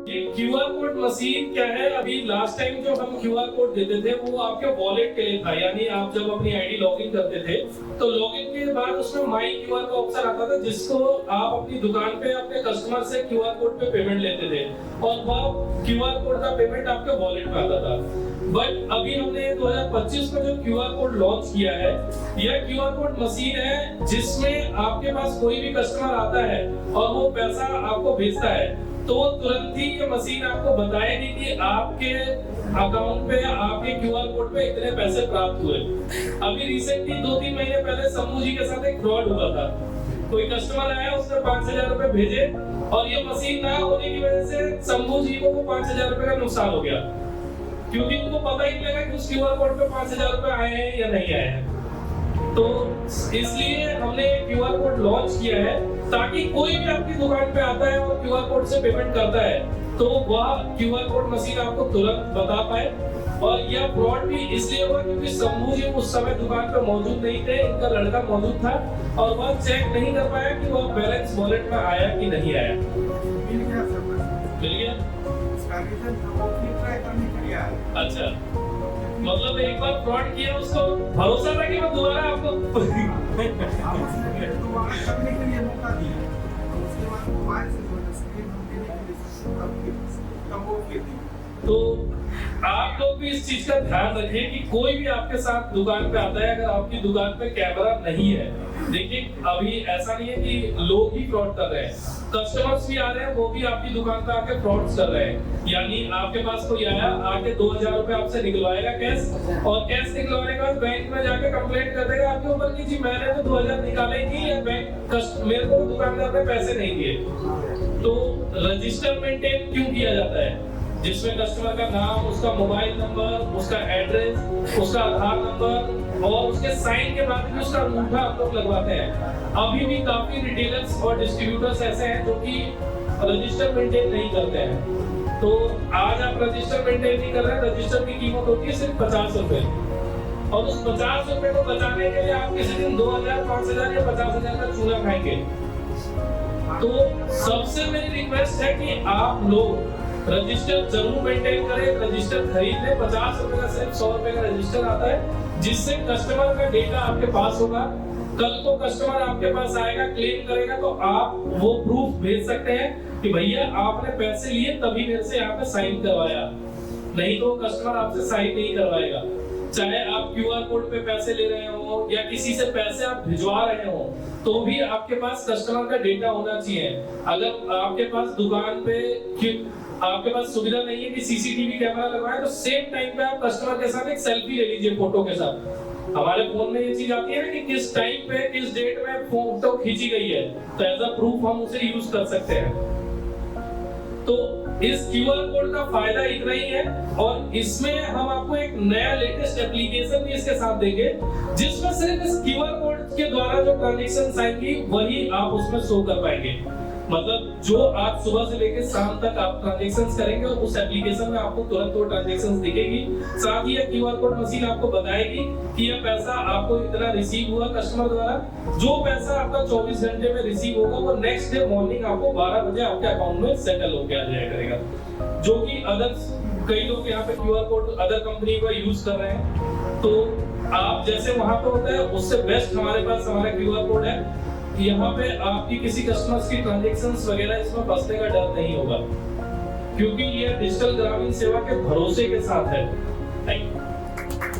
ये QR code machine क्या है? अभी लास्ट टाइम जो हम क्यूआर कोड देते थे वो आपके वॉलेट के लिए था, यानी आप जब अपनी आईडी लॉगिन करते थे तो लॉगिन के बाद उसमें माई क्यूआर का ऑप्शन आता था, जिसको आप अपनी दुकान पे अपने कस्टमर से क्यूआर कोड पे पेमेंट लेते थे और वह क्यूआर कोड का पेमेंट आपके वॉलेट में आता था। बट अभी हमने 2025 में जो क्यूआर कोड लॉन्च किया है, यह क्यूआर कोड मशीन है जिसमें आपके पास कोई भी कस्टमर आता है और वो पैसा आपको भेजता है तो तुरंत ही ये मशीन आपको बताएगी कि आपके अकाउंट पे या आपके क्यूआर कोड पे इतने पैसे प्राप्त हुए। अभी रिसेंटली 2-3 महीने पहले समूह जी के साथ एक फ्रॉड हुआ था। कोई कस्टमर आया, उसने 5,000 रुपए भेजे और ये मशीन ना होने की वजह से शंभू जी को 5,000 रुपए का नुकसान हो गया, क्योंकि उनको पता ही नहीं लगा कि उस क्यूआर कोड पे 5,000 रुपए आए हैं या नहीं आए हैं। तो इसलिए हमने क्यूआर कोड लॉन्च किया है ताकि कोई भी आपकी दुकान पे आता है और क्यूआर कोड से पेमेंट करता है तो वह क्यूआर कोड मशीन आपको तुरंत बता पाए। और यह फ्रॉड भी इसलिए हुआ क्योंकि शंभू जी उस समय दुकान पे मौजूद नहीं थे, इनका लड़का मौजूद था और वह चेक नहीं कर पाया कि वह बैलेंस वॉलेट में आया कि नहीं आया। मिल गया? अच्छा, मतलब एक बार फ्रॉड किया, उसको भरोसा था कि मैं दोबारा आपको करने के लिए मौका दिया, उसके बाद मोबाइल से तो आप लोग भी इस चीज का ध्यान रखिए कि कोई भी आपके साथ दुकान पे आता है, अगर आपकी दुकान पे कैमरा नहीं है, देखिए अभी ऐसा नहीं है कि लोग ही फ्रॉड कर रहे हैं, कस्टमर्स भी आ रहे हैं, वो भी आपकी दुकान पे आके फ्रॉड्स कर रहे हैं। यानी आपके पास कोई आया, आके 2,000 रुपए आपसे निकलवाएगा कैश, और कैश निकलवाने के बाद बैंक में जाके कंप्लेंट कर देगा आपके ऊपर कि जी मैंने तो 2,000 निकाले ही या बैंक मेरे को दुकानदार ने पैसे नहीं दिए। तो रजिस्टर मेंटेन क्यों किया जाता है, जिसमें कस्टमर का नाम, उसका मोबाइल नंबर, उसका एड्रेस, उसका आधार नंबर और उसके साइन के बाद भी उसका अंगूठा आप लोग लगवाते हैं। अभी भी काफी रिटेलर्स और डिस्ट्रीब्यूटर्स ऐसे हैं जो कि रजिस्टर मेंटेन नहीं करते हैं। तो आज आप रजिस्टर मेंटेन नहीं कर रहे हैं, रजिस्टर की कीमत होती है सिर्फ 50 रुपए, और उस 50 रुपए को बचाने के लिए आप किसी दिन 2,000, 5,000 या 50,000 का चूना खाएंगे। तो सबसे मेरी रिक्वेस्ट है कि आप लोग रजिस्टर जरूर मेंटेन करें, रजिस्टर खरीद लें। 50 रुपए का सिर्फ 100 रुपए का रजिस्टर आता है, जिससे कस्टमर का डेटा आपके पास होगा। कल को कस्टमर आपके पास आएगा, क्लेम करेगा तो आप वो प्रूफ भेज सकते हैं कि भैया आपने पैसे लिए तभी मेरे से यहाँ पे साइन करवाया, नहीं तो कस्टमर आपसे साइन नहीं करवाएगा। चाहे आप क्यूआर कोड पे पैसे ले रहे हो या किसी से पैसे आप भिजवा रहे हो, तो भी आपके पास कस्टमर का डेटा होना चाहिए। अगर आपके पास दुकान पे आपके पास सुविधा नहीं है कि सीसीटीवी कैमरा लगवाए, तो सेम टाइम पे आप कस्टमर के साथ एक सेल्फी ले लीजिए फोटो के साथ। हमारे फोन में ये चीज आती है ना कि किस टाइम पे किस डेट में फोटो खींची गई है, तो एज अ प्रूफ हम उसे यूज कर सकते हैं। तो इस क्यूआर कोड का फायदा इतना ही है, और इसमें हम आपको एक नया लेटेस्ट एप्लीकेशन भी इसके साथ देंगे, जिसमें सिर्फ इस क्यूआर कोड के द्वारा जो ट्रांजैक्शन आएंगी वही आप उसमें शो कर पाएंगे। मतलब जो आज सुबह से लेकर शाम तक आप ट्रांजैक्शंस करेंगे और उस एप्लीकेशन में आपको तुरंत वो ट्रांजैक्शंस दिखेगी। साथ ही ये क्यूआर कोड मशीन आपको बताएगी कि ये पैसा आपको इतना रिसीव हुआ कस्टमर द्वारा। जो पैसा आपका 24 घंटे में रिसीव होगा वो नेक्स्ट डे मॉर्निंग आपको 12 बजे आपके अकाउंट में सेटल होके आ जाया करेगा। जो कि अदर कई लोग यहाँ पे क्यूआर कोड अदर कंपनी का यूज कर रहे हैं, तो आप जैसे वहां पे होता है उससे बेस्ट हमारे पास हमारा क्यूआर कोड है। यहाँ पे आपकी किसी कस्टमर्स की ट्रांजैक्शंस वगैरह इसमें फंसने का डर नहीं होगा, क्योंकि ये डिजिटल ग्रामीण सेवा के भरोसे के साथ है। Thank you.